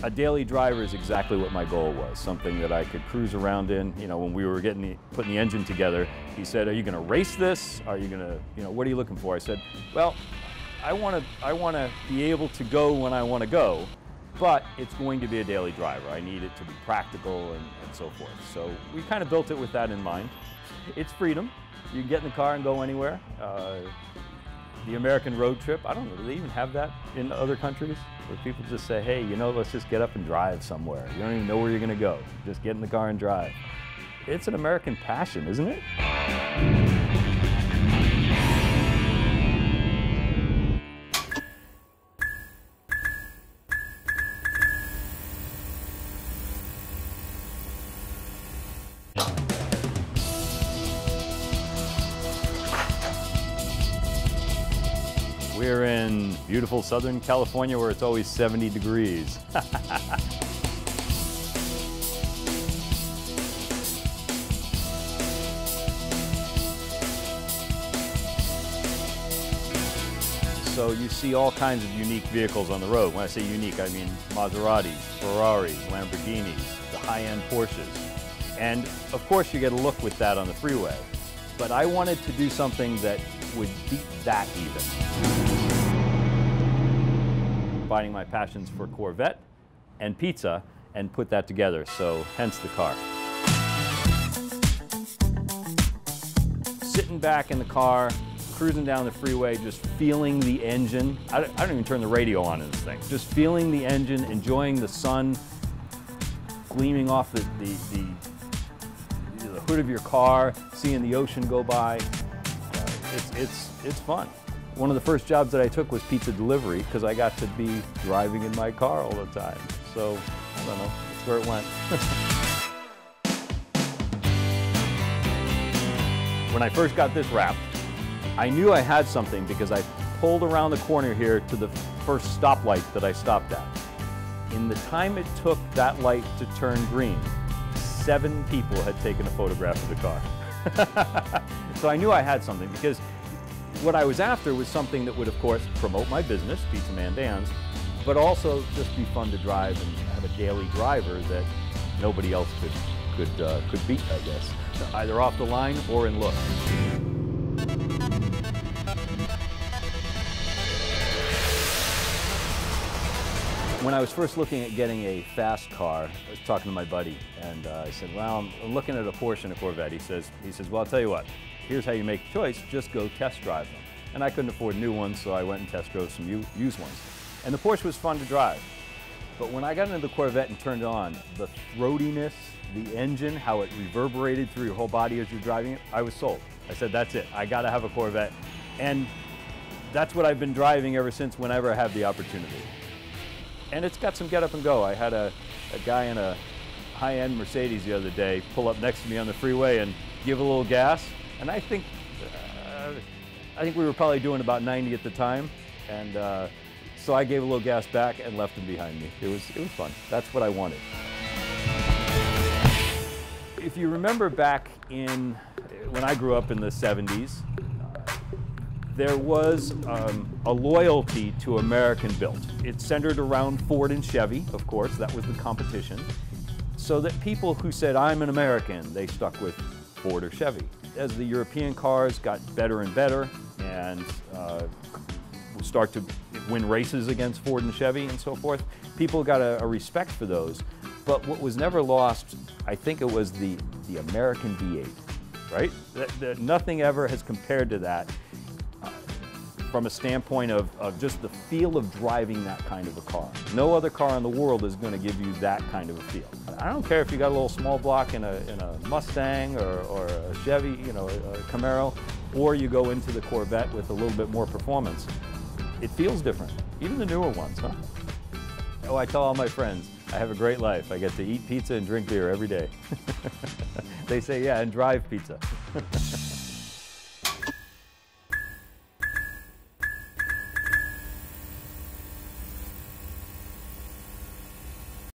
A daily driver is exactly what my goal was, something that I could cruise around in. You know, when we were putting the engine together, he said, are you gonna race this? Are you gonna, what are you looking for? I said, well, I wanna be able to go when I wanna go, but it's going to be a daily driver. I need it to be practical and so forth. So we kind of built it with that in mind. It's freedom. You can get in the car and go anywhere. The American road trip, I don't know, do they even have that in other countries? Where people just say, hey, let's just get up and drive somewhere. You don't even know where you're gonna go. Just get in the car and drive. It's an American passion, isn't it? We're in beautiful Southern California where it's always 70 degrees. So you see all kinds of unique vehicles on the road. When I say unique, I mean Maseratis, Ferraris, Lamborghinis, the high-end Porsches. And of course you get a look with that on the freeway. But I wanted to do something that would beat that even. Combining my passions for Corvette and pizza and put that together, so hence the car. Sitting back in the car, cruising down the freeway, just feeling the engine. I don't even turn the radio on in this thing. Just feeling the engine, enjoying the sun gleaming off the hood of your car, seeing the ocean go by. It's fun. One of the first jobs that I took was pizza delivery because I got to be driving in my car all the time. So, I don't know, that's where it went. When I first got this wrapped, I knew I had something because I pulled around the corner here to the first stoplight that I stopped at. In the time it took that light to turn green, 7 people had taken a photograph of the car. So I knew I had something because what I was after was something that would, of course, promote my business, Pizza Man Dan's, but also just be fun to drive and have a daily driver that nobody else could beat, I guess, either off the line or in look. When I was first looking at getting a fast car, I was talking to my buddy, and I said, well, I'm looking at a Porsche and a Corvette. He says, well, I'll tell you what, here's how you make a choice, just go test drive them. And I couldn't afford new ones, so I went and test drove some used ones. And the Porsche was fun to drive. But when I got into the Corvette and turned it on, the throatiness, the engine, how it reverberated through your whole body as you're driving it, I was sold. I said, that's it, I gotta have a Corvette. And that's what I've been driving ever since whenever I have the opportunity. And it's got some get up and go. I had a guy in a high-end Mercedes the other day pull up next to me on the freeway and give a little gas. And I think we were probably doing about 90 at the time. And so I gave a little gas back and left him behind me. It was fun. That's what I wanted. If you remember back when I grew up in the 70s, there was a loyalty to American built. It centered around Ford and Chevy, of course, that was the competition. So that people who said, I'm an American, they stuck with Ford or Chevy. As the European cars got better and better and start to win races against Ford and Chevy and so forth, people got a respect for those. But what was never lost, I think it was the American V8, right? Nothing ever has compared to that. From a standpoint of just the feel of driving that kind of a car. No other car in the world is going to give you that kind of a feel. I don't care if you got a little small block in a Mustang or a Chevy, a Camaro, or you go into the Corvette with a little bit more performance. It feels different, even the newer ones, huh? Oh, I tell all my friends, I have a great life. I get to eat pizza and drink beer every day. They say, yeah, and drive pizza.